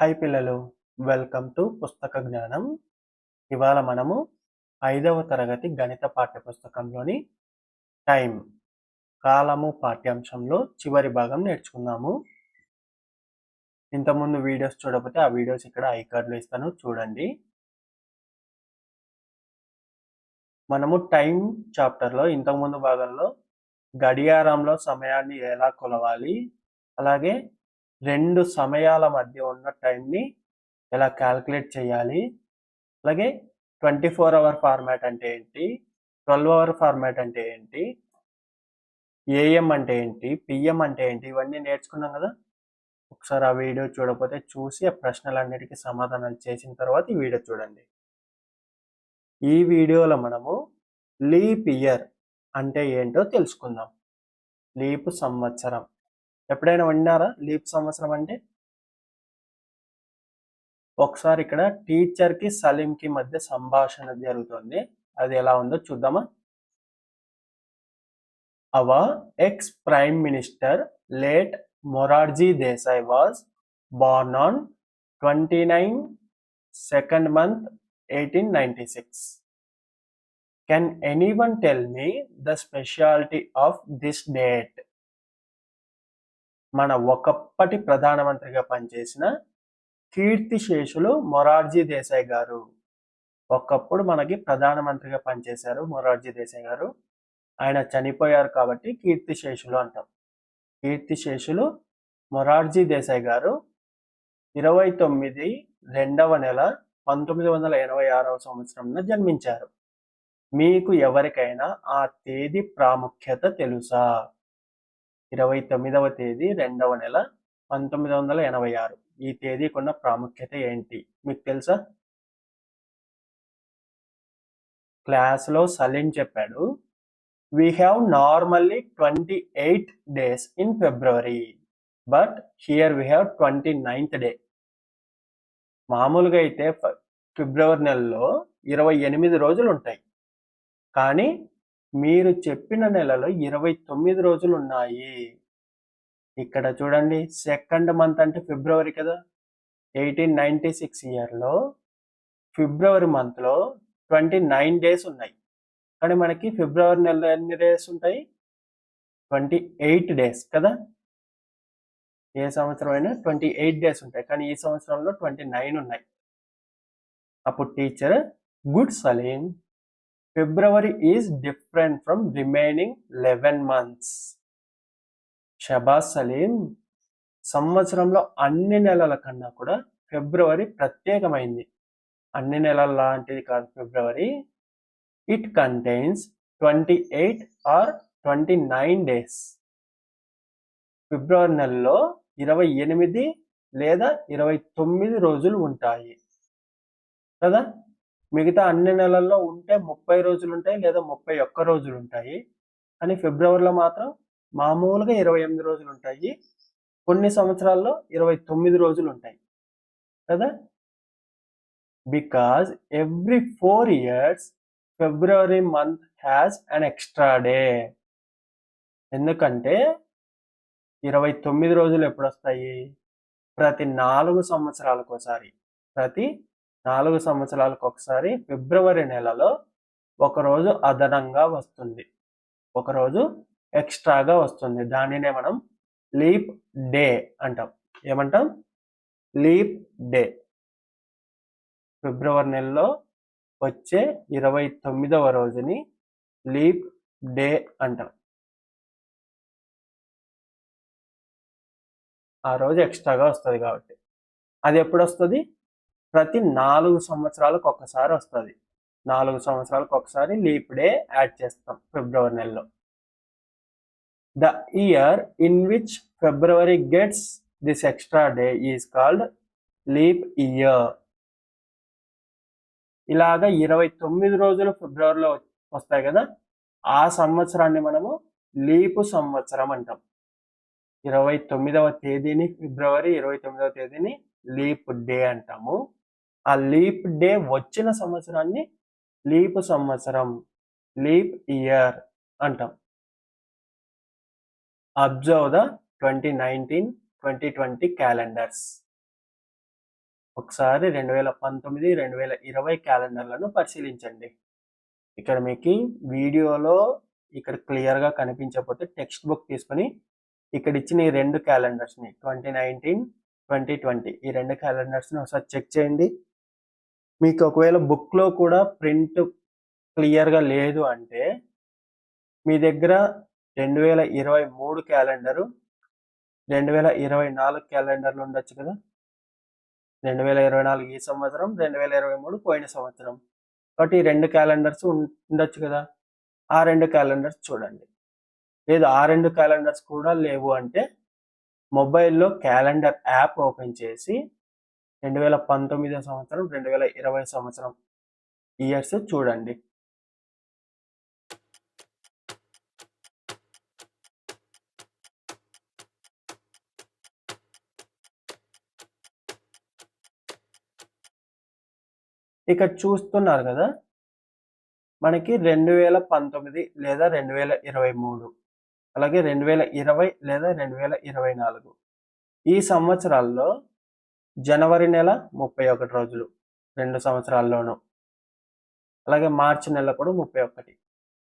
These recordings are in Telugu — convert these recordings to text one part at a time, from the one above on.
హాయ్ పిల్లలు, వెల్కమ్ టు పుస్తక జ్ఞానం. ఇవాళ మనము 5వ తరగతి గణిత పాఠ్యపుస్తకంలోని టైం కాలము పాఠ్యాంశంలో చివరి భాగం నేర్చుకుందాము. ఇంతకుముందు వీడియోస్ చూడకపోతే ఆ వీడియోస్ ఇక్కడ ఐకార్డులో ఇస్తాను, చూడండి. మనము టైం చాప్టర్లో ఇంతకుముందు భాగంలో గడియారంలో సమయాన్ని ఎలా కొలవాలి, అలాగే రెండు సమయాల మధ్య ఉన్న టైంని ఎలా క్యాల్కులేట్ చేయాలి, అలాగే 24 అవర్ ఫార్మాట్ అంటే ఏంటి, 12 అవర్ ఫార్మాట్ అంటే ఏంటి, ఏఎం అంటే ఏంటి, పిఎం అంటే ఏంటి, ఇవన్నీ నేర్చుకున్నాం కదా. ఒకసారి ఆ వీడియో చూడకపోతే చూసి ఆ ప్రశ్నలన్నిటికీ సమాధానాలు చేసిన తర్వాత ఈ వీడియో చూడండి. ఈ వీడియోలో మనము లీప్ ఇయర్ అంటే ఏంటో తెలుసుకుందాం. లీప్ సంవత్సరం ఎప్పుడైనా విన్నారా? లీప్ సంవత్సరం అంటే ఒకసారి ఇక్కడ టీచర్కి సలీంకి మధ్య సంభాషణ జరుగుతుంది. అది ఎలా ఉందో చూద్దామా. Our ex prime minister late Morarji Desai was born on 29 second month 1896. Can anyone tell me the specialty of this date? మన ఒకప్పటి ప్రధానమంత్రిగా పనిచేసిన కీర్తిశేషులు మొరార్జీ దేశాయ్ గారు. ఒకప్పుడు మనకి ప్రధానమంత్రిగా పనిచేశారు మొరార్జీ దేశాయ్ గారు. ఆయన చనిపోయారు కాబట్టి కీర్తిశేషులు అంటాం. కీర్తిశేషులు మొరార్జీ దేశాయ్ గారు 29 రెండవ నెల 1986వ సంవత్సరంలో జన్మించారు. మీకు ఎవరికైనా ఆ తేదీ ప్రాముఖ్యత తెలుసా? 29వ తేదీ రెండవ నెల 1986. ఈ తేదీకి ఉన్న ప్రాముఖ్యత ఏంటి మీకు తెలుసా? క్లాస్లో సలీం చెప్పాడు, we have normally 28 days in February, but here we have 29th day. మామూలుగా అయితే ఫిబ్రవరి నెలలో 28 రోజులు ఉంటాయి, కానీ మీరు చెప్పిన నెలలో 29 రోజులు ఉన్నాయి. ఇక్కడ చూడండి, సెకండ్ మంత్ అంటే ఫిబ్రవరి కదా. 1896 ఇయర్లో ఫిబ్రవరి మంత్లో 29 డేస్ ఉన్నాయి, కానీ మనకి ఫిబ్రవరి నెలలో ఎన్ని డేస్ ఉంటాయి? 28 డేస్ కదా. ఏ సంవత్సరం అయినా 28 డేస్ ఉంటాయి, కానీ ఈ సంవత్సరంలో 29 ఉన్నాయి. అప్పుడు teacher, good Salim, February is different from remaining 11 months. Shabaz Salim, సంవత్సరంలో అన్ని నెలల కన్నా కూడా ఫిబ్రవరి ప్రత్యేకమైంది. అన్ని నెలల లాంటిది కాదు ఫిబ్రవరి. It contains 28 or 29 days. ఫిబ్రవరి నెలలో 28 లేదా 29 రోజులు ఉంటాయి కదా. మిగతా అన్ని నెలల్లో ఉంటే 30 రోజులు ఉంటాయి లేదా 31 రోజులు ఉంటాయి, కానీ ఫిబ్రవరిలో మాత్రం మామూలుగా 28 రోజులు ఉంటాయి. కొన్ని సంవత్సరాల్లో 29 రోజులు ఉంటాయి కదా. Because every 4 years February month has an extra day. ఎందుకంటే 29 రోజులు ఎప్పుడు వస్తాయి? ప్రతి 4 సంవత్సరాలకు ఒకసారి. ప్రతి 4 సంవత్సరాలకు ఒకసారి ఫిబ్రవరి నెలలో ఒకరోజు అదనంగా వస్తుంది, ఒకరోజు ఎక్స్ట్రాగా వస్తుంది. దానినే మనం లీప్ డే అంటాం. ఏమంటాం? Leap day. ఫిబ్రవరి నెలలో వచ్చే 29వ రోజుని లీప్ డే అంటాం. ఆ రోజు ఎక్స్ట్రాగా వస్తుంది కాబట్టి. అది ఎప్పుడు వస్తుంది? ప్రతి 4 సంవత్సరాలకు ఒకసారి వస్తుంది. 4 సంవత్సరాలకు ఒకసారి లీప్ డే యాడ్ చేస్తాం ఫిబ్రవరి నెలలో. The year in which February gets this extra day is called leap year. ఇలాగా 29 రోజులు ఫిబ్రవరిలో వస్తాయి కదా, ఆ సంవత్సరాన్ని మనము లీపు సంవత్సరం అంటాం. 29వ తేదీని ఫిబ్రవరి 29వ తేదీని లీప్ డే అంటాము. ఆ లీప్ డే వచ్చిన సంవత్సరాన్ని లీపు సంవత్సరం, లీప్ ఇయర్ అంటాం. Observe the 2019-2020 calendars. ఒకసారి 2019, 2020 క్యాలెండర్లను పరిశీలించండి. ఇక్కడ మీకు వీడియోలో ఇక్కడ క్లియర్గా కనిపించకపోతే టెక్స్ట్ బుక్ తీసుకొని ఇక్కడ ఇచ్చిన ఈ 2 క్యాలెండర్స్ని 2019, 2020 ఈ 2 క్యాలెండర్స్ని ఒకసారి చెక్ చేయండి. మీకు ఒకవేళ బుక్లో కూడా ప్రింట్ క్లియర్గా లేదు అంటే మీ దగ్గర 2023 క్యాలెండరు, 2024 క్యాలెండర్లు ఉండొచ్చు కదా. 2024 ఈ సంవత్సరం, 2023 పోయిన సంవత్సరం. కాబట్టి ఈ 2 క్యాలెండర్స్ ఉండొచ్చు కదా. ఆ 2 క్యాలెండర్స్ చూడండి. లేదు ఆ 2 క్యాలెండర్స్ కూడా లేవు అంటే మొబైల్లో క్యాలెండర్ యాప్ ఓపెన్ చేసి 2019 సంవత్సరం, 2020 సంవత్సరం ఇయర్స్ చూడండి. ఇక్కడ చూస్తున్నారు కదా, మనకి 2019 లేదా 2023, అలాగే 2020 లేదా 2024 ఈ సంవత్సరాల్లో జనవరి నెల 31 రోజులు 2 సంవత్సరాల్లోనూ, అలాగే మార్చి నెల కూడా 31,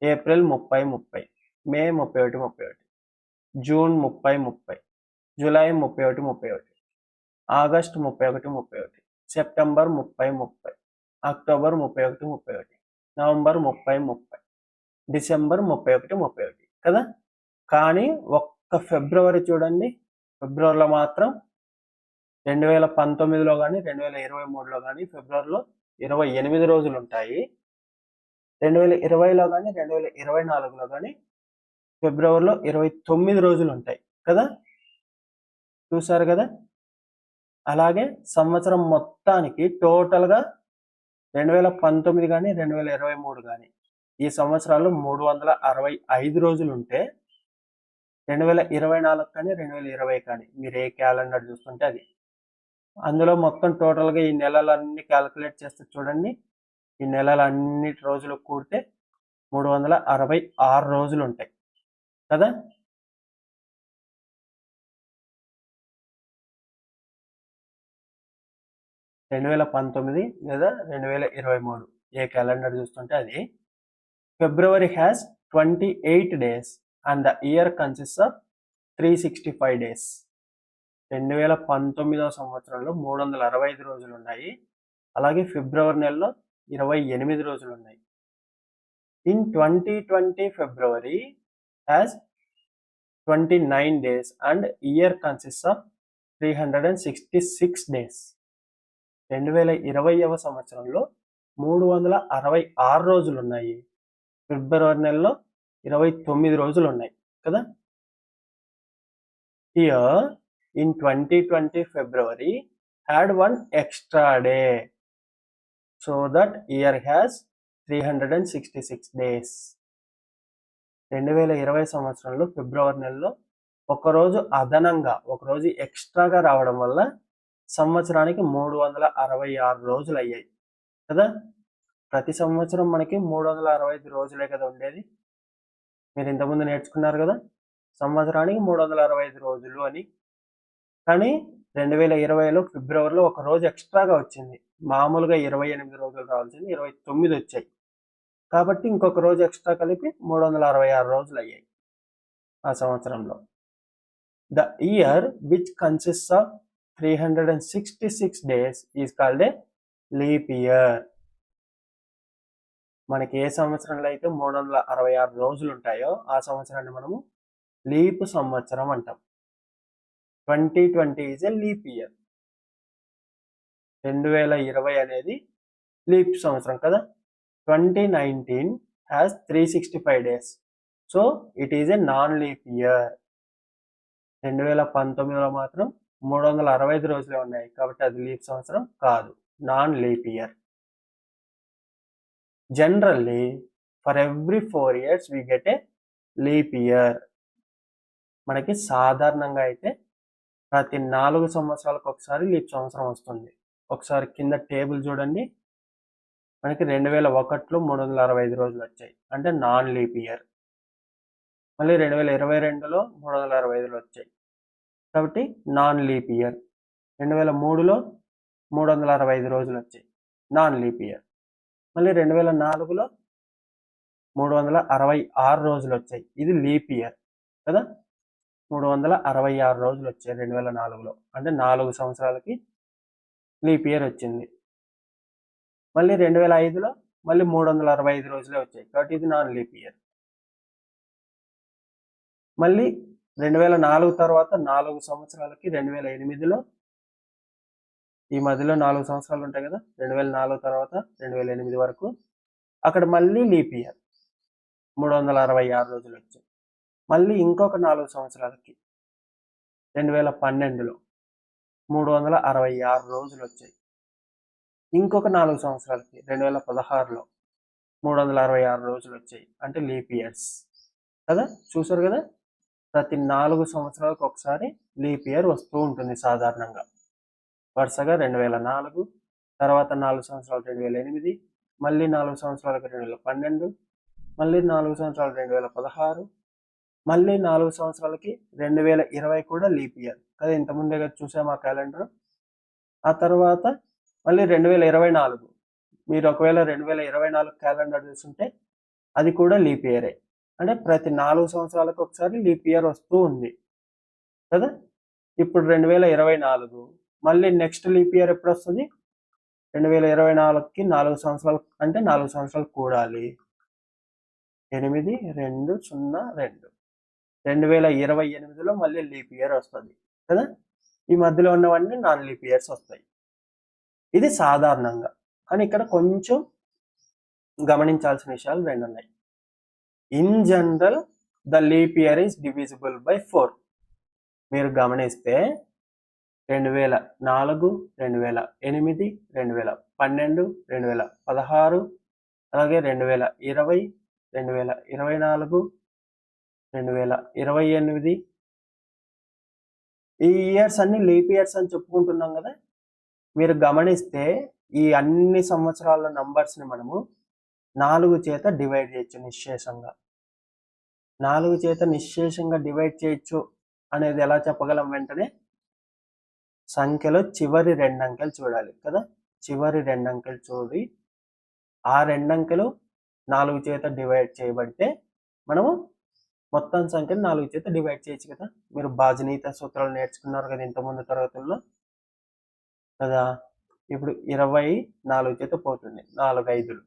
ఏప్రిల్ 30, మే 31, June 30, July 31, August 31, September 30, October 31, November 30, December 31 కదా. కానీ ఒక్క ఫిబ్రవరి చూడండి, ఫిబ్రవరిలో మాత్రం 2019లో కానీ 2023లో కానీ ఫిబ్రవరిలో 28 రోజులు ఉంటాయి. 2020లో కానీ 2024లో కానీ ఫిబ్రవరిలో 29 రోజులు ఉంటాయి కదా. చూసారు కదా. అలాగే సంవత్సరం మొత్తానికి టోటల్గా 2019 కానీ 2023 కానీ ఈ సంవత్సరాలు 365 రోజులు ఉంటే 2024 కానీ 2020 కానీ మీరు ఏ క్యాలెండర్ చూస్తుంటే అది, అందులో మొత్తం టోటల్గా ఈ నెలలన్నీ క్యాలిక్యులేట్ చేస్తే చూడండి, ఈ నెలలన్నిటి రోజులు కూడితే 366 రోజులు ఉంటాయి కదా. (2019) లేదా 2023 ఏ క్యాలెండర్ చూస్తుంటే అది. February has 28 days and the year consist of 365 days. 2019వ సంవత్సరంలో 365 రోజులు ఉన్నాయి. అలాగే ఫిబ్రవరి నెలలో 28 రోజులు ఉన్నాయి. In 2020 February has 29 days and year consist of 366 days. 2020వ సంవత్సరంలో 366 రోజులు ఉన్నాయి. ఫిబ్రవరి నెలలో 29 రోజులు ఉన్నాయి కదా. Here in 2020 February had one extra day, so that year has 366 days. 2020 సంవత్సరంలో ఫిబ్రవరి నెలలో ఒకరోజు అదనంగా, ఒకరోజు ఎక్స్ట్రాగా రావడం వల్ల సంవత్సరానికి 366 రోజులు అయ్యాయి కదా. ప్రతి సంవత్సరం మనకి 365 రోజులే కదా ఉండేది. మీరు ఇంతకుముందు నేర్చుకున్నారు కదా, సంవత్సరానికి 365 రోజులు అని. కానీ 2020లో ఫిబ్రవరిలో ఒక రోజు ఎక్స్ట్రాగా వచ్చింది. మామూలుగా 28 రోజులు రావాల్సింది 29 వచ్చాయి. కాబట్టి ఇంకొక రోజు ఎక్స్ట్రా కలిపి 366 రోజులు అయ్యాయి ఆ సంవత్సరంలో. The year which consist of 366 days is called a leap year. మనకి ఏ సంవత్సరంలో అయితే 366 రోజులు ఉంటాయో ఆ సంవత్సరాన్ని మనము లీప్ సంవత్సరం అంటాం. 2020 ఈజ్ ఏ లీప్ ఇయర్. 2020 అనేది లీప్ సంవత్సరం కదా. 2019 has 365 days, so it is a non leap year. 2019లో మాత్రం 365 రోజులే ఉన్నాయి కాబట్టి అది లీప్ సంవత్సరం కాదు, non leap year. Generally for every 4 years we get a leap year. మనకి సాధారణంగా అయితే ప్రతి 4 సంవత్సరాలకు ఒకసారి లీప్ సంవత్సరం వస్తుంది. ఒకసారి కింద టేబుల్ చూడండి, మనకి 2001లో 365 రోజులు వచ్చాయి అంటే నాన్ లీప్ ఇయర్. మళ్ళీ 2022లో 365 వచ్చాయి కాబట్టి నాన్ లీప్ ఇయర్. 2003లో 365 రోజులు వచ్చాయి, నాన్ లీప్ ఇయర్. మళ్ళీ 2004లో 366 రోజులు వచ్చాయి, ఇది లీప్ ఇయర్ కదా. 366 రోజులు వచ్చాయి 2004లో, అంటే 4 సంవత్సరాలకి లీప్ ఇయర్ వచ్చింది. మళ్ళీ 2005లో మళ్ళీ 365 రోజులే వచ్చాయి, కాబట్టి ఇది నాన్ లీప్ ఇయర్. మళ్ళీ 2004 తర్వాత 4 సంవత్సరాలకి 2008లో, ఈ మధ్యలో 4 సంవత్సరాలు ఉంటాయి కదా, 2004 తర్వాత 2008 వరకు, అక్కడ మళ్ళీ లీప్ ఇయర్ 366 రోజులు వచ్చాయి. మళ్ళీ ఇంకొక 4 సంవత్సరాలకి 2012లో 366 రోజులు వచ్చాయి. ఇంకొక 4 సంవత్సరాలకి 2016లో 366 రోజులు వచ్చాయి, అంటే లీప్ ఇయర్స్ కదా. చూసారు కదా, ప్రతి 4 సంవత్సరాలకు ఒకసారి లీప్ ఇయర్ వస్తూ ఉంటుంది సాధారణంగా. వరుసగా 2004, తర్వాత 4 సంవత్సరాలు 2008, మళ్ళీ 4 సంవత్సరాలకు 2012, మళ్ళీ 4 సంవత్సరాలు 2016, మళ్ళీ 4 సంవత్సరాలకి 2020 కూడా లీప్ ఇయర్ కదా. ఇంతకుముందే కదా చూసాము ఆ క్యాలెండర్. ఆ తర్వాత మళ్ళీ 2024, మీరు ఒకవేళ 2024 క్యాలెండర్ చూస్తుంటే అది కూడా లీప్ ఇయరే. అంటే ప్రతి 4 సంవత్సరాలకు ఒకసారి లీప్ ఇయర్ వస్తూ ఉంది కదా. ఇప్పుడు 2024, మళ్ళీ నెక్స్ట్ లీప్ ఇయర్ ఎప్పుడు వస్తుంది? 2024కి 4 సంవత్సరాలు, అంటే 4 సంవత్సరాలు కూడాలి. 8202. 2028లో మళ్ళీ లీప్ ఇయర్ వస్తుంది కదా. ఈ మధ్యలో ఉన్నవన్నీ నాన్ లీప్ ఇయర్స్ వస్తాయి. ఇది సాధారణంగా. కానీ ఇక్కడ కొంచెం గమనించాల్సిన విషయాలు 2 ఉన్నాయి. In general the leap year is divisible by 4. మీరు గమనిస్తే 2004, 2008, 2012, 2016, అలాగే 2020, 2024, 2028, ఈ ఇయర్స్ అన్ని లీప్ ఇయర్స్ అని చెప్పుకుంటున్నాం కదా. మీరు గమనిస్తే ఈ అన్ని సంవత్సరాల నంబర్స్ని మనము 4 చేత డివైడ్ చేయొచ్చు నిశ్శేషంగా. 4 చేత నిశ్శేషంగా డివైడ్ చేయొచ్చు అనేది ఎలా చెప్పగలం? వెంటనే సంఖ్యలో చివరి 2 అంకెలు చూడాలి కదా. చివరి 2 అంకెలు చూడి ఆ 2 అంకెలు 4 చేత డివైడ్ చేయబడితే మనము మొత్తం సంఖ్యను 4 చేత డివైడ్ చేయొచ్చు కదా. మీరు బాజనీత సూత్రాలు నేర్చుకున్నారు కదా ఇంతకుముందు తరగతుల్లో కదా. ఇప్పుడు 20 4 చేత పోతుంది, 4 5లు,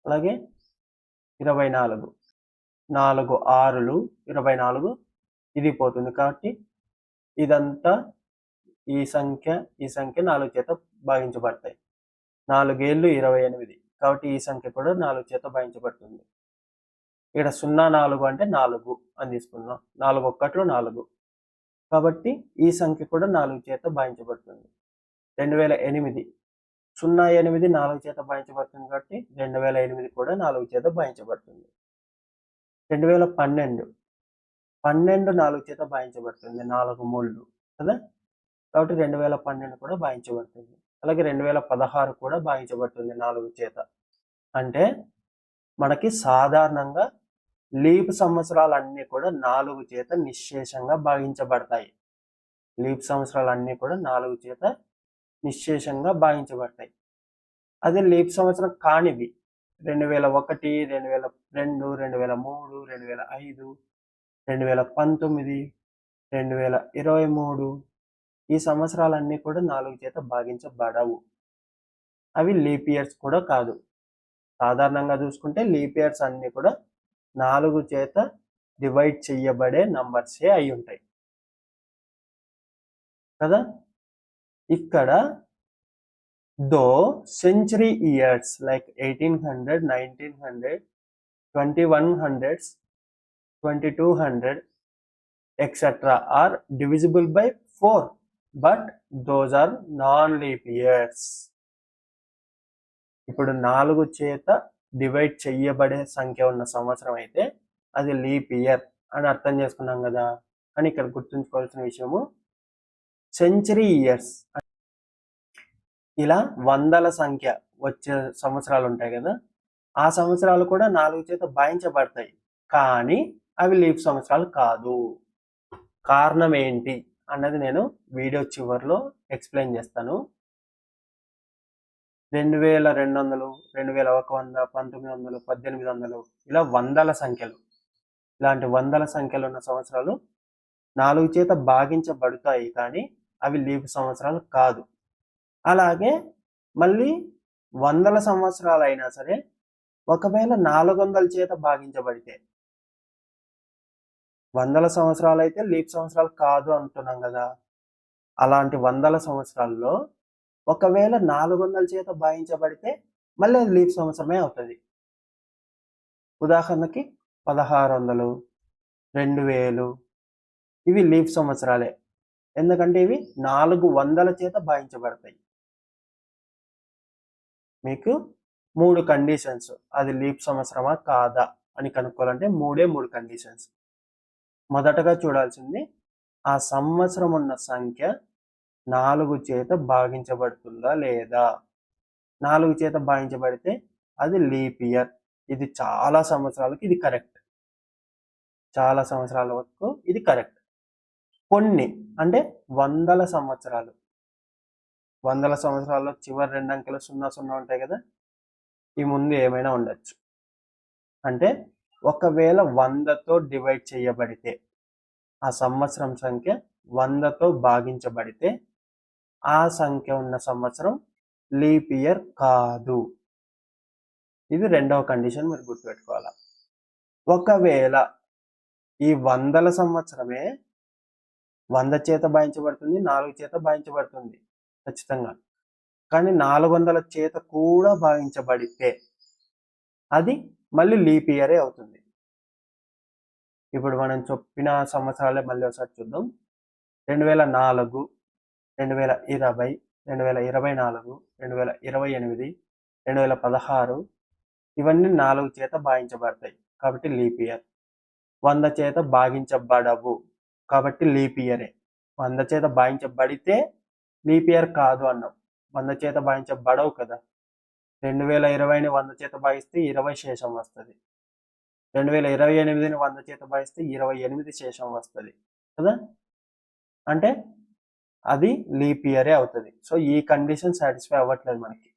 అలాగే 24, 4 6లు, 24 ఇది పోతుంది. కాబట్టి ఇదంతా ఈ సంఖ్య 4 చేత భాగించబడతాయి. 4 ఏళ్ళు 28, కాబట్టి ఈ సంఖ్య కూడా 4 చేత భాగించబడుతుంది. ఇక్కడ 04 అంటే 4 అని తీసుకున్నాం, 4 ఒక్కట్లు 4, కాబట్టి ఈ సంఖ్య కూడా 4 చేత భాగించబడుతుంది. 2008, 08 4 చేత భాగించబడుతుంది, కాబట్టి 2008 కూడా 4 చేత భాగించబడుతుంది. 2012, 12 4 చేత భాగించబడుతుంది, 4 మూళ్ళు కదా, కాబట్టి 2012 కూడా భాగించబడుతుంది. అలాగే 2016 కూడా భాగించబడుతుంది 4 చేత. అంటే మనకి సాధారణంగా లీప్ సంవత్సరాలన్నీ కూడా 4 చేత నిశ్శేషంగా భాగించబడతాయి. లీప్ సంవత్సరాలన్నీ కూడా 4 చేత నిశ్శేషంగా భాగించబడతాయి. అదే లీప్ సంవత్సరం కానివి 2001, 2002, 2003, 2005, 2019, 2023 ఈ సంవత్సరాలన్నీ కూడా 4 చేత భాగించబడవు. అవి లీప్ ఇయర్స్ కూడా కాదు. సాధారణంగా చూసుకుంటే లీప్ ఇయర్స్ అన్నీ కూడా 4 చేత డివైడ్ చేయబడే నంబర్సే అయి ఉంటాయి కదా. ఇక్కడ దో century years like 1800, 1900, 2100s, 2200 etc. are divisible by 4, but those are non-leap years. ఇప్పుడు 4 చేత డివైడ్ చెయ్యబడే సంఖ్య ఉన్న సంవత్సరం అయితే అది లీప్ ఇయర్ అని అర్థం చేసుకున్నాం కదా. అని ఇక్కడ గుర్తుంచుకోవాల్సిన విషయము సెంచరీ ఇయర్స్, ఇలా వందల సంఖ్య వచ్చే సంవత్సరాలు ఉంటాయి కదా, ఆ సంవత్సరాలు కూడా 4 చేత భాగించబడతాయి, కానీ అవి లీప్ సంవత్సరాలు కాదు. కారణం ఏంటి అన్నది నేను వీడియో చివరిలో ఎక్స్ప్లెయిన్ చేస్తాను. 2200, 2100, 1900, 1800 ఇలా వందల సంఖ్యలు, ఇలాంటి వందల సంఖ్యలు ఉన్న సంవత్సరాలు 4 చేత భాగించబడతాయి, కానీ అవి లీప్ సంవత్సరాలు కాదు. అలాగే మళ్ళీ వందల సంవత్సరాలు అయినా సరే ఒకవేళ 400 చేత భాగించబడితే, వందల సంవత్సరాలు అయితే లీప్ సంవత్సరాలు కాదు అంటున్నాం కదా, అలాంటి వందల సంవత్సరాల్లో ఒకవేళ 400 చేత భాగించబడితే మళ్ళీ అది లీప్ సంవత్సరమే అవుతుంది. ఉదాహరణకి 1600, 2000 ఇవి లీప్ సంవత్సరాలే, ఎందుకంటే ఇవి 400 చేత భాగించబడతాయి. మీకు 3 కండిషన్స్ అది లీప్ సంవత్సరమా కాదా అని కనుక్కోవాలంటే 3 కండిషన్స్. మొదటగా చూడాల్సింది ఆ సంవత్సరం ఉన్న సంఖ్య 4 చేత భాగించబడుతుందా లేదా. 4 చేత భాగించబడితే అది లీప్ ఇయర్. ఇది చాలా సంవత్సరాలకు ఇది కరెక్ట్, చాలా సంవత్సరాల వరకు ఇది కరెక్ట్. కొన్ని అంటే వందల సంవత్సరాలు, వందల సంవత్సరాల్లో చివరి 2 అంకెలు 00 ఉంటాయి కదా, ఈ ముందు ఏమైనా ఉండొచ్చు. అంటే ఒకవేళ 100తో డివైడ్ చేయబడితే, ఆ సంవత్సరం సంఖ్య 100తో భాగించబడితే ఆ సంఖ్య ఉన్న సంవత్సరం లీప్ ఇయర్ కాదు. ఇది రెండవ కండిషన్, మీరు గుర్తుపెట్టుకోవాలి. ఒకవేళ ఈ వందల సంవత్సరమే 100 చేత భాగించబడుతుంది, 4 చేత భాగించబడుతుంది ఖచ్చితంగా, కానీ 400 చేత కూడా భాగించబడితే అది మళ్ళీ లీప్ ఇయరే అవుతుంది. ఇప్పుడు మనం చెప్పిన సంవత్సరాలే మళ్ళీ ఒకసారి చూద్దాం. 2004, 2020, 2024, 2028, 2016 ఇవన్నీ 4 చేత భాగించబడతాయి కాబట్టి లీప్ ఇయర్. 100 చేత భాగించబడవు కాబట్టి లీప్ ఇయరే. 100 చేత భాగించబడితే లీప్ ఇయర్ కాదు అన్నాం. 100 చేత భాగించబడవు కదా. 2020ని 100 చేత భాగిస్తే 20 శేషం వస్తుంది. 2028ని 100 చేత భాగిస్తే 28 శేషం వస్తుంది కదా. అంటే అది లీప్ ఇయరే అవుతుంది. సో ఈ కండిషన్ సాటిస్ఫై అవ్వట్లేదు మనకి.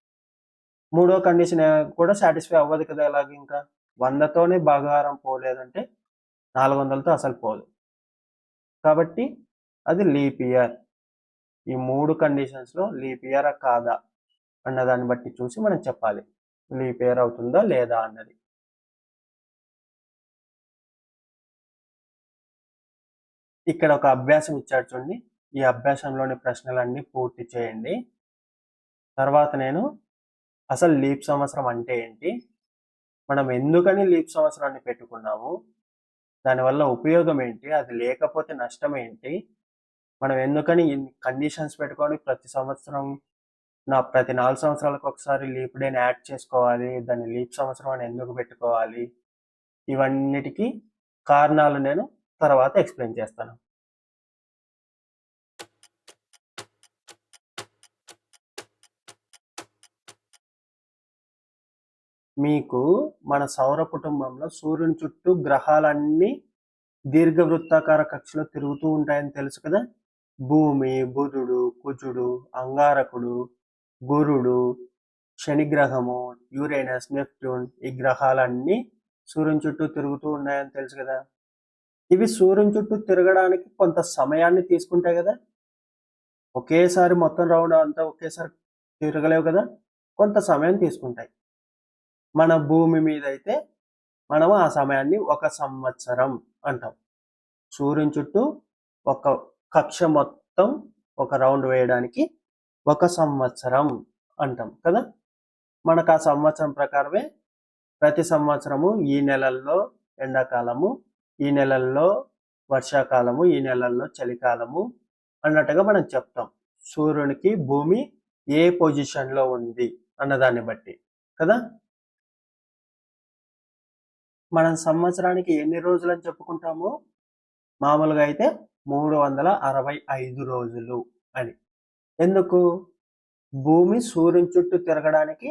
మూడో కండిషన్ కూడా సాటిస్ఫై అవ్వదు కదా. ఎలాగ ఇంకా 100తోనే భాగాహారం పోలేదంటే 400తో అసలు పోదు కాబట్టి అది లీప్ ఇయర్. ఈ 3 కండిషన్స్లో లీప్ ఇయర్ కాదా అన్నదాన్ని బట్టి చూసి మనం చెప్పాలి లీప్ ఇయర్ అవుతుందా లేదా అన్నది. ఇక్కడ ఒక అభ్యాసం ఇచ్చాడు చూడండి. ఈ అభ్యాసంలోని ప్రశ్నలన్నీ పూర్తి చేయండి. తర్వాత నేను అసలు లీప్ సంవత్సరం అంటే ఏంటి, మనం ఎందుకని లీప్ సంవత్సరాన్ని పెట్టుకున్నాము, దానివల్ల ఉపయోగం ఏంటి, అది లేకపోతే నష్టం ఏంటి, మనం ఎందుకని కండిషన్స్ పెట్టుకొని ప్రతి 4 సంవత్సరాలకు ఒకసారి లీప్ డేని యాడ్ చేసుకోవాలి, దాన్ని లీప్ సంవత్సరం అని ఎందుకు పెట్టుకోవాలి, ఇవన్నిటికీ కారణాలు నేను తర్వాత ఎక్స్ప్లెయిన్ చేస్తాను. మీకు మన సౌర కుటుంబంలో సూర్యుని చుట్టూ గ్రహాలన్నీ దీర్ఘవృత్తాకార కక్షలో తిరుగుతూ ఉంటాయని తెలుసు కదా. భూమి, బుధుడు, కుజుడు, అంగారకుడు, గురుడు, శనిగ్రహము, యురేనస్, నెప్ట్యూన్ ఈ గ్రహాలన్నీ సూర్యుని చుట్టూ తిరుగుతూ ఉన్నాయని తెలుసు కదా. ఇవి సూర్యుని చుట్టూ తిరగడానికి కొంత సమయాన్ని తీసుకుంటాయి కదా. ఒకేసారి మొత్తం రౌండ్ అంతా ఒకేసారి తిరగలేవు కదా, కొంత సమయం తీసుకుంటాయి. మన భూమి మీద అయితే మనం ఆ సమయాన్ని 1 సంవత్సరం అంటాం. సూర్యుని చుట్టూ ఒక కక్ష మొత్తం ఒక రౌండ్ వేయడానికి 1 సంవత్సరం అంటాం కదా. మనకు ఆ సంవత్సరం ప్రకారమే ప్రతి సంవత్సరము ఈ నెలల్లో ఎండాకాలము, ఈ నెలల్లో వర్షాకాలము, ఈ నెలల్లో చలికాలము అన్నట్టుగా మనం చెప్తాం. సూర్యునికి భూమి ఏ పొజిషన్లో ఉంది అన్నదాన్ని బట్టి కదా. మనం సంవత్సరానికి ఎన్ని రోజులు అని చెప్పుకుంటాము, మామూలుగా అయితే 365 రోజులు అని. ఎందుకు, భూమి సూర్యుని చుట్టూ తిరగడానికి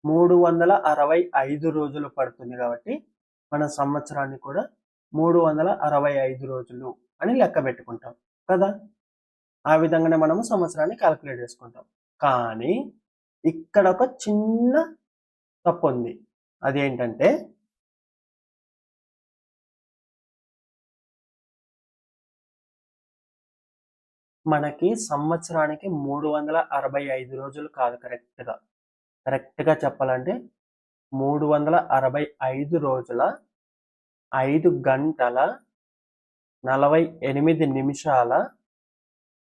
365 రోజులు పడుతుంది కాబట్టి మన సంవత్సరాన్ని కూడా 365 రోజులు అని లెక్క పెట్టుకుంటాం కదా. ఆ విధంగానే మనము సంవత్సరాన్ని క్యాలిక్యులేట్ చేసుకుంటాం. కానీ ఇక్కడ ఒక చిన్న తప్పు ఉంది. అదేంటంటే మనకి సంవత్సరానికి 365 రోజులు కాదు. కరెక్ట్గా చెప్పాలంటే 365 రోజుల 5 గంటల 48 నిమిషాల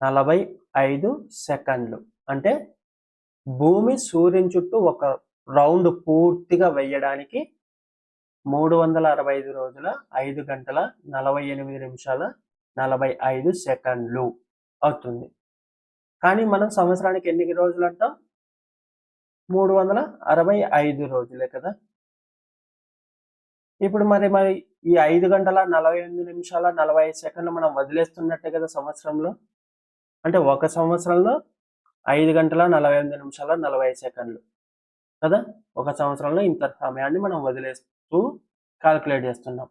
45 సెకండ్లు. అంటే భూమి సూర్యుని చుట్టూ ఒక రౌండ్ పూర్తిగా వేయడానికి 365 రోజుల 5 గంటల 48 నిమిషాల 45 సెకండ్లు అవుతుంది. కానీ మనం సంవత్సరానికి ఎన్ని రోజులు అంటాం? 365 రోజులే కదా. ఇప్పుడు మరి ఈ 5 గంటల 48 నిమిషాల 45 సెకండ్లు మనం వదిలేస్తున్నట్టే కదా సంవత్సరంలో. అంటే ఒక సంవత్సరంలో 5 గంటల 48 నిమిషాల 45 సెకండ్లు కదా. ఒక సంవత్సరంలో ఇంత సమయాన్ని మనం వదిలేస్తూ క్యాల్కులేట్ చేస్తున్నాం.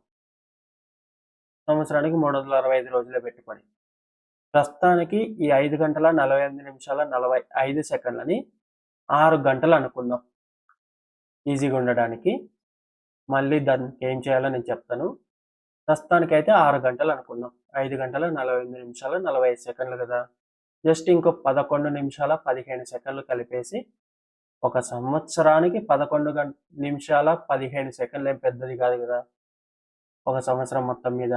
సంవత్సరానికి 365 రోజులే పెట్టుబడి. ప్రస్తుతానికి ఈ 5 గంటల 48 నిమిషాల 45 సెకండ్లని 6 గంటలు అనుకుందాం ఈజీగా ఉండడానికి. మళ్ళీ దానికి ఏం చేయాలో నేను చెప్తాను. ప్రస్తుతానికి అయితే 6 గంటలు అనుకుందాం. 5 గంటల 48 నిమిషాల 45 సెకండ్లు కదా. జస్ట్ ఇంకో 11 నిమిషాల 15 సెకండ్లు కలిపేసి ఒక సంవత్సరానికి 11 నిమిషాల 15 సెకండ్లు ఏం పెద్దది కాదు కదా ఒక సంవత్సరం మొత్తం మీద.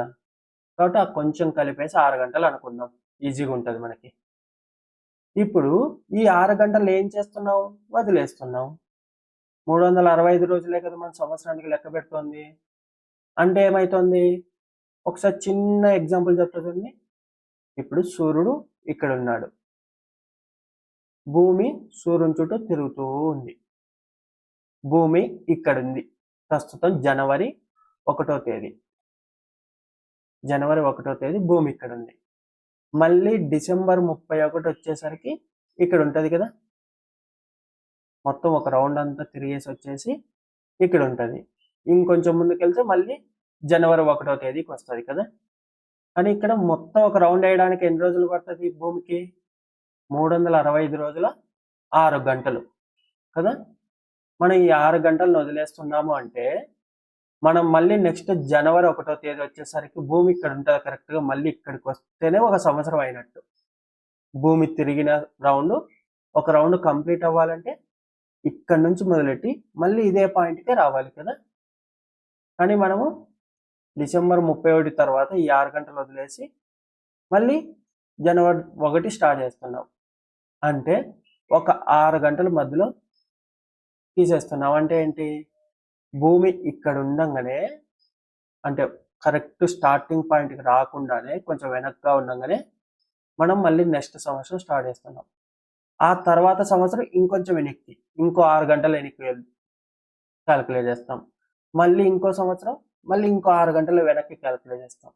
కాబట్టి ఆ కొంచెం కలిపేసి 6 గంటలు అనుకుందాం, ఈజీగా ఉంటుంది మనకి. ఇప్పుడు ఈ 6 గంటలు ఏం చేస్తున్నాం? వదిలేస్తున్నాం. 365 రోజులే కదా మన సంవత్సరానికి లెక్క పెడుతోంది. అంటే ఏమవుతుంది? ఒకసారి చిన్న ఎగ్జాంపుల్ చెప్తుంది. ఇప్పుడు సూర్యుడు ఇక్కడ ఉన్నాడు, భూమి సూర్యుని చుట్టూ తిరుగుతూ ఉంది. భూమి ఇక్కడ ఉంది. ప్రస్తుతం జనవరి 1వ తేదీ. జనవరి 1వ తేదీ భూమి ఇక్కడ ఉంది. మళ్ళీ డిసెంబర్ 31 వచ్చేసరికి ఇక్కడ ఉంటుంది కదా. మొత్తం ఒక రౌండ్ అంతా తిరిగేసి వచ్చేసి ఇక్కడ ఉంటుంది. ఇంకొంచెం ముందుకెళ్తే మళ్ళీ జనవరి 1వ తేదీకి వస్తుంది కదా. కానీ ఇక్కడ మొత్తం ఒక రౌండ్ వేయడానికి ఎన్ని రోజులు పడుతుంది భూమికి? 365 రోజుల 6 గంటలు కదా. మనం ఈ 6 గంటలను వదిలేస్తున్నాము అంటే మనం మళ్ళీ నెక్స్ట్ జనవరి 1వ తేదీ వచ్చేసరికి భూమి ఇక్కడ ఉంటుంది కరెక్ట్గా. మళ్ళీ ఇక్కడికి వస్తేనే ఒక సంవత్సరం అయినట్టు. భూమి తిరిగిన రౌండ్ ఒక రౌండ్ కంప్లీట్ అవ్వాలంటే ఇక్కడ నుంచి మొదలెట్టి మళ్ళీ ఇదే పాయింట్కే రావాలి కదా. కానీ మనము డిసెంబర్ 31 తర్వాత ఈ 6 గంటలు వదిలేసి మళ్ళీ జనవరి 1 స్టార్ట్ చేస్తున్నాం. అంటే ఒక 6 గంటల మధ్యలో తీసేస్తున్నాం. అంటే ఏంటి? భూమి ఇక్కడ ఉండగానే, అంటే కరెక్ట్ స్టార్టింగ్ పాయింట్కి రాకుండానే కొంచెం వెనక్గా ఉండగానే మనం మళ్ళీ నెక్స్ట్ సంవత్సరం స్టార్ట్ చేస్తున్నాం. ఆ తర్వాత సంవత్సరం ఇంకొంచెం వెనక్కి, ఇంకో 6 గంటలు వెనక్కి క్యాల్కులేట్ చేస్తాం. మళ్ళీ ఇంకో సంవత్సరం మళ్ళీ ఇంకో 6 గంటలు వెనక్కి క్యాల్కులేట్ చేస్తాం.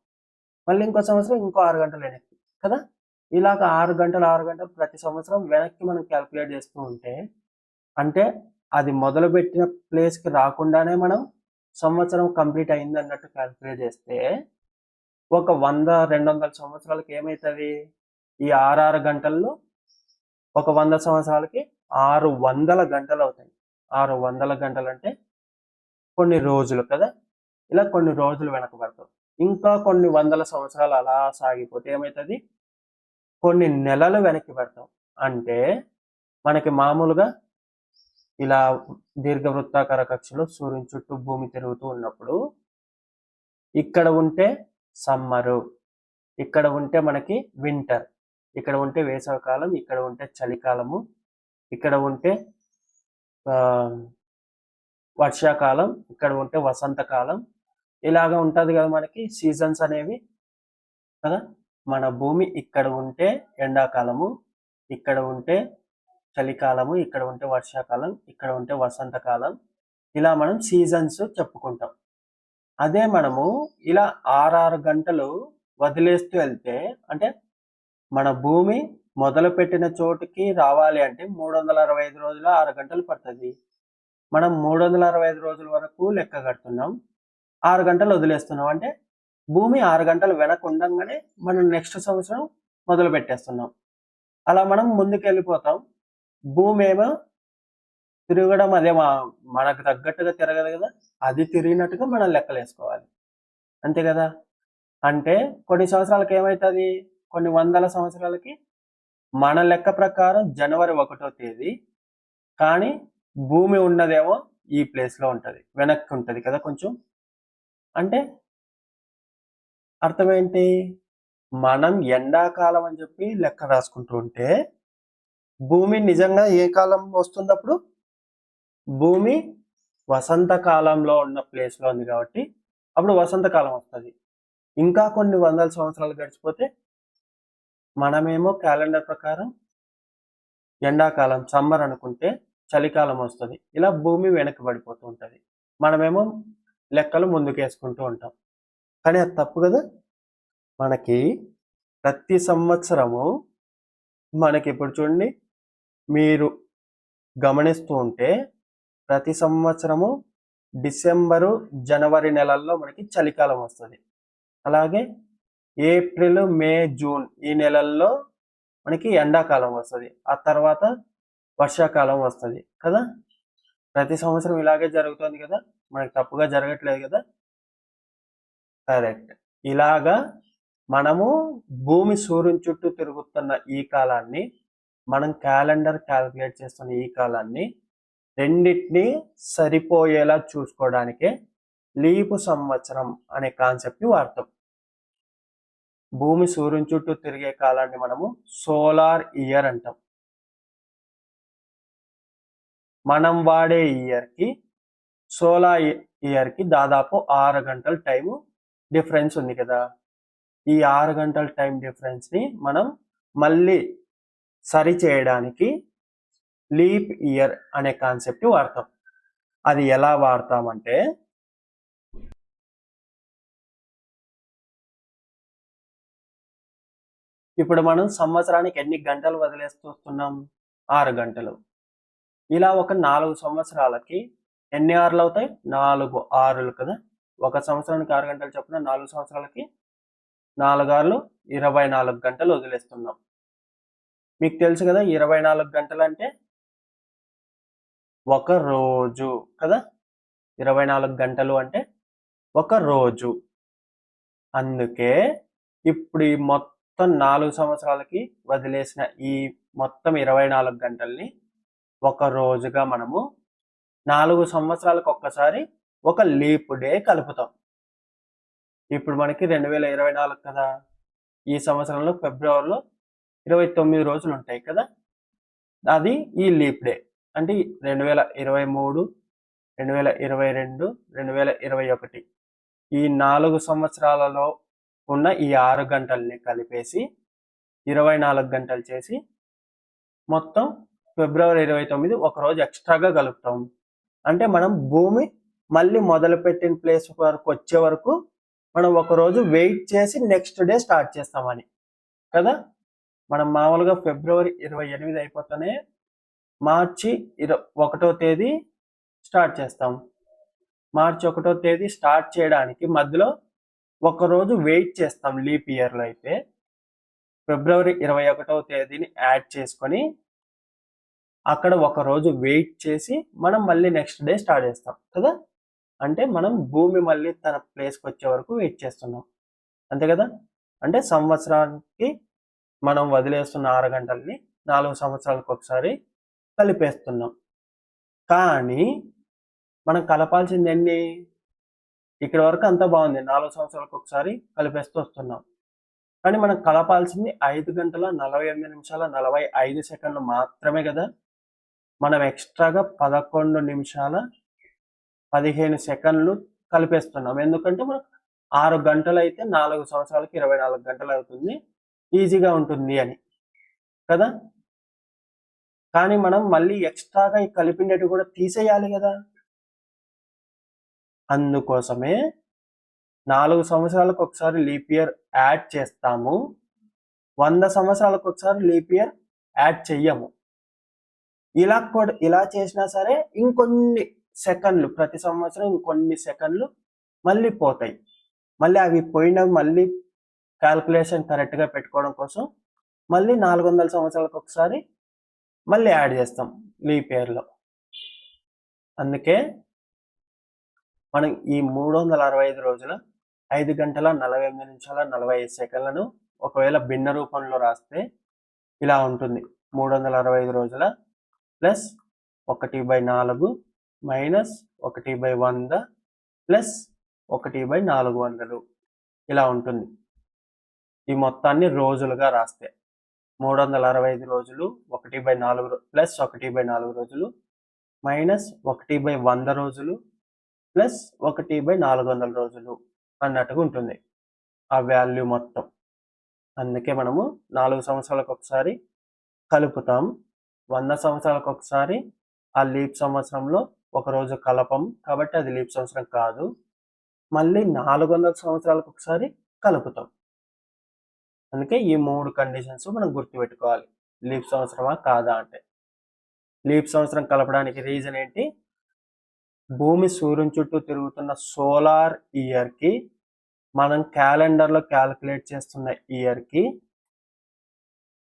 మళ్ళీ ఇంకో సంవత్సరం ఇంకో 6 గంటలు వెనక్కి కదా. ఇలాగ 6 గంటలు ప్రతి సంవత్సరం వెనక్కి మనం క్యాల్కులేట్ చేస్తూ ఉంటే, అంటే అది మొదలుపెట్టిన ప్లేస్కి రాకుండానే మనం సంవత్సరం కంప్లీట్ అయింది అన్నట్టు క్యాల్కులేట్ చేస్తే ఒక 100-200 సంవత్సరాలకి ఏమవుతుంది? ఈ 6 గంటల్లో ఒక 100 సంవత్సరాలకి 600 గంటలు అవుతాయి. 600 గంటలు అంటే కొన్ని రోజులు కదా. ఇలా కొన్ని రోజులు వెనకబడతాం. ఇంకా కొన్ని 100 సంవత్సరాలు అలా సాగిపోతే ఏమవుతుంది? కొన్ని నెలలు వెనక్కి పెడతాం. అంటే మనకి మామూలుగా ఇలా దీర్ఘవృత్తాకార కక్షలో సూర్యుని చుట్టూ భూమి తిరుగుతూ ఉన్నప్పుడు ఇక్కడ ఉంటే సమ్మరు, ఇక్కడ ఉంటే మనకి వింటర్, ఇక్కడ ఉంటే వేసవికాలం, ఇక్కడ ఉంటే చలికాలము, ఇక్కడ ఉంటే వర్షాకాలం, ఇక్కడ ఉంటే వసంతకాలం, ఇలాగ ఉంటుంది కదా మనకి సీజన్స్ అనేవి కదా. మన భూమి ఇక్కడ ఉంటే ఎండాకాలము, ఇక్కడ ఉంటే చలికాలము, ఇక్కడ ఉంటే వర్షాకాలం, ఇక్కడ ఉంటే వసంతకాలం, ఇలా మనం సీజన్స్ చెప్పుకుంటాం. అదే మనము ఇలా 6 గంటలు వదిలేస్తూ వెళ్తే, అంటే మన భూమి మొదలు పెట్టిన చోటుకి రావాలి అంటే 365 రోజుల 6 గంటలు పడుతుంది. మనం 365 రోజుల వరకు లెక్క కడుతున్నాం, 6 గంటలు వదిలేస్తున్నాం. అంటే భూమి 6 గంటలు వెనక ఉండగానే మనం నెక్స్ట్ సంవత్సరం మొదలు పెట్టేస్తున్నాం. అలా మనం ముందుకు వెళ్ళిపోతాం. భూమి ఏమో తిరగడం అదే మనకు తగ్గట్టుగా తిరగదు కదా, అది తిరిగినట్టుగా మనం లెక్కలు వేసుకోవాలి, అంతే కదా. అంటే కొన్ని సంవత్సరాలకి ఏమవుతుంది, కొన్ని వందల సంవత్సరాలకి మన లెక్క ప్రకారం జనవరి 1వ తేదీ, కానీ భూమి ఉన్నదేమో ఈ ప్లేస్లో ఉంటుంది, వెనక్కి ఉంటుంది కదా కొంచెం. అంటే అర్థం ఏంటి, మనం ఎండాకాలం అని చెప్పి లెక్క రాసుకుంటూ ఉంటే భూమి నిజంగా ఏ కాలం వస్తుంది అప్పుడు, భూమి వసంతకాలంలో ఉన్న ప్లేస్లో ఉంది కాబట్టి అప్పుడు వసంతకాలం వస్తుంది. ఇంకా కొన్ని వందల సంవత్సరాలు గడిచిపోతే మనమేమో క్యాలెండర్ ప్రకారం ఎండాకాలం సమ్మర్ అనుకుంటే చలికాలం వస్తుంది. ఇలా భూమి వెనక్కి పడిపోతూ ఉంటుంది, మనమేమో లెక్కలు ముందుకేసుకుంటూ ఉంటాం. కానీ అది తప్పు కదా. మనకి ప్రతి సంవత్సరము మనకి ఇప్పుడు చూడండి, మీరు గమనిస్తూ ఉంటే ప్రతి సంవత్సరము డిసెంబరు జనవరి నెలల్లో మనకి చలికాలం వస్తుంది. అలాగే ఏప్రిల్ మే జూన్ ఈ నెలల్లో మనకి ఎండాకాలం వస్తుంది, ఆ తర్వాత వర్షాకాలం వస్తుంది కదా. ప్రతి సంవత్సరం ఇలాగే జరుగుతుంది కదా, మనకి తప్పుగా జరగట్లేదు కదా. కరెక్ట్. ఇలాగా మనము భూమి సూర్యుని చుట్టూ తిరుగుతున్న ఈ కాలాన్ని, మనం క్యాలెండర్ క్యాల్కులేట్ చేస్తున్న ఈ కాలాన్ని రెండింటినీ సరిపోయేలా చూసుకోవడానికే లీపు సంవత్సరం అనే కాన్సెప్ట్ని వాడతాం. భూమి సూర్యుని చుట్టూ తిరిగే కాలాన్ని మనము సోలార్ ఇయర్ అంటాం. మనం వాడే ఇయర్కి సోలార్ ఇయర్కి దాదాపు 6 గంటల టైము డిఫరెన్స్ ఉంది కదా. ఈ 6 గంటల టైం డిఫరెన్స్ని మనం మళ్ళీ సరి చేయడానికి లీప్ ఇయర్ అనే కాన్సెప్ట్ వాడతాం. అది ఎలా వాడతామంటే, ఇప్పుడు మనం సంవత్సరానికి ఎన్ని గంటలు వదిలేస్తూ వస్తున్నాం, 6 గంటలు. ఇలా ఒక 4 సంవత్సరాలకి ఎన్ని ఆరులు అవుతాయి, 4 ఆరులు కదా. ఒక సంవత్సరానికి 6 గంటలు చొప్పున 4 సంవత్సరాలకి 4 ఆరులు 24 గంటలు వదిలేస్తున్నాం. మీకు తెలుసు కదా 24 గంటలు అంటే ఒక రోజు కదా. 24 గంటలు అంటే ఒక రోజు. అందుకే ఇప్పుడు ఈ మొత్తం 4 సంవత్సరాలకి వదిలేసిన ఈ మొత్తం 24 గంటల్ని ఒక రోజుగా మనము 4 సంవత్సరాలకు ఒక్కసారి ఒక లీప్ డే కలుపుతాం. ఇప్పుడు మనకి 2024 కదా, ఈ సంవత్సరంలో ఫిబ్రవరిలో 29 రోజులు ఉంటాయి కదా, అది ఈ లీప్ డే. అంటే 2023, 2022, 2021 ఈ 4 సంవత్సరాలలో ఉన్న ఈ 6 గంటల్ని కలిపేసి 24 గంటలు చేసి మొత్తం ఫిబ్రవరి 29 ఒక రోజు ఎక్స్ట్రాగా కలుపుతాం. అంటే మనం భూమి మళ్ళీ మొదలుపెట్టిన ప్లేస్ వరకు వచ్చే వరకు మనం ఒక రోజు వెయిట్ చేసి నెక్స్ట్ డే స్టార్ట్ చేస్తామని కదా. మనం మామూలుగా ఫిబ్రవరి 28 అయిపోతానే మార్చి 1వ తేదీ స్టార్ట్ చేస్తాం. మార్చి 1వ తేదీ స్టార్ట్ చేయడానికి మధ్యలో ఒకరోజు వెయిట్ చేస్తాం. లీప్ ఇయర్లో అయితే ఫిబ్రవరి 21వ తేదీని యాడ్ చేసుకొని అక్కడ ఒక రోజు వెయిట్ చేసి మనం మళ్ళీ నెక్స్ట్ డే స్టార్ట్ చేస్తాం కదా. అంటే మనం భూమి మళ్ళీ తన ప్లేస్కి వచ్చే వరకు వెయిట్ చేస్తున్నాం, అంతే కదా. అంటే సంవత్సరానికి మనం వదిలేస్తున్న 6 గంటల్ని 4 సంవత్సరాలకు ఒకసారి కలిపేస్తున్నాం. కానీ మనం కలపాల్సింది ఎన్ని, ఇక్కడ వరకు అంతా బాగుంది, 4 సంవత్సరాలకు ఒకసారి కలిపేస్తూ వస్తున్నాం. కానీ మనం కలపాల్సింది 5 గంటల 48 నిమిషాల 45 సెకండ్లు మాత్రమే కదా. మనం ఎక్స్ట్రాగా 11 నిమిషాల 15 సెకండ్లు కలిపేస్తున్నాం. ఎందుకంటే మనం 6 గంటలు అయితే 4 సంవత్సరాలకి 24 గంటలు అవుతుంది, ఈజీగా ఉంటుంది అని కదా. కానీ మనం మళ్ళీ ఎక్స్ట్రాగా ఈ కలిపిండేటి కూడా తీసేయాలి కదా. అందుకోసమే 4 సంవత్సరాలకు ఒకసారి లీప్ ఇయర్ యాడ్ చేస్తాము, 100 సంవత్సరాలకు ఒకసారి లీప్ ఇయర్ యాడ్ చెయ్యము. ఇలా చేసినా సరే ఇంకొన్ని సెకండ్లు, ప్రతి సంవత్సరం ఇంకొన్ని సెకండ్లు మళ్ళీ పోతాయి. మళ్ళీ అవి పోయినవి మళ్ళీ క్యాల్కులేషన్ కరెక్ట్గా పెట్టుకోవడం కోసం మళ్ళీ 400 సంవత్సరాలకు ఒకసారి మళ్ళీ యాడ్ చేస్తాం లీప్ ఇయర్లో. అందుకే మనం ఈ 365 రోజుల 5 గంటల 48 నిమిషాల 45 సెకండ్లను ఒకవేళ భిన్న రూపంలో రాస్తే ఇలా ఉంటుంది. 365 రోజుల ప్లస్ 1/4 మైనస్ 1/100 ప్లస్ 1/400 ఇలా ఉంటుంది. ఈ మొత్తాన్ని రోజులుగా రాస్తే 365 రోజులు 1/4 ప్లస్ 1/4 రోజులు మైనస్ 1/100 రోజులు ప్లస్ 1/400 రోజులు అన్నట్టుగా ఉంటుంది ఆ వాల్యూ మొత్తం. అందుకే మనము 4 సంవత్సరాలకు ఒకసారి కలుపుతాం, 100 సంవత్సరాలకు ఒకసారి ఆ లీప్ సంవత్సరంలో ఒక రోజు కలపం కాబట్టి అది లీప్ సంవత్సరం కాదు. మళ్ళీ 400 సంవత్సరాలకు ఒకసారి కలుపుతాం. అందుకే ఈ 3 కండిషన్స్ మనం గుర్తుపెట్టుకోవాలి, లీప్ సంవత్సరమా కాదా అంటే. లీప్ సంవత్సరం కలపడానికి రీజన్ ఏంటి? భూమి సూర్యుని చుట్టూ తిరుగుతున్న సోలార్ ఇయర్కి మనం క్యాలెండర్లో క్యాలిక్యులేట్ చేస్తున్న ఇయర్కి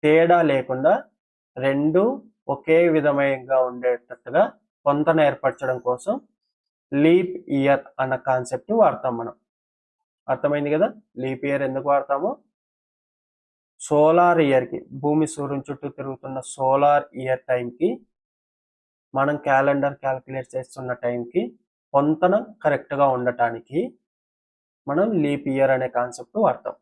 తేడా లేకుండా రెండు ఒకే విధంగా ఉండేటట్టుగా పొంతన ఏర్పరచడం కోసం లీప్ ఇయర్ అన్న కాన్సెప్ట్ వాడతాం మనం. అర్థమైంది కదా లీప్ ఇయర్ ఎందుకు వాడతామో? సోలార్ ఇయర్కి, భూమి సూర్యుని చుట్టూ తిరుగుతున్న సోలార్ ఇయర్ టైంకి మనం క్యాలెండర్ క్యాలిక్యులేట్ చేస్తున్న టైంకి పొంతన కరెక్ట్గా ఉండటానికి మనం లీప్ ఇయర్ అనే కాన్సెప్ట్ వాడతాం.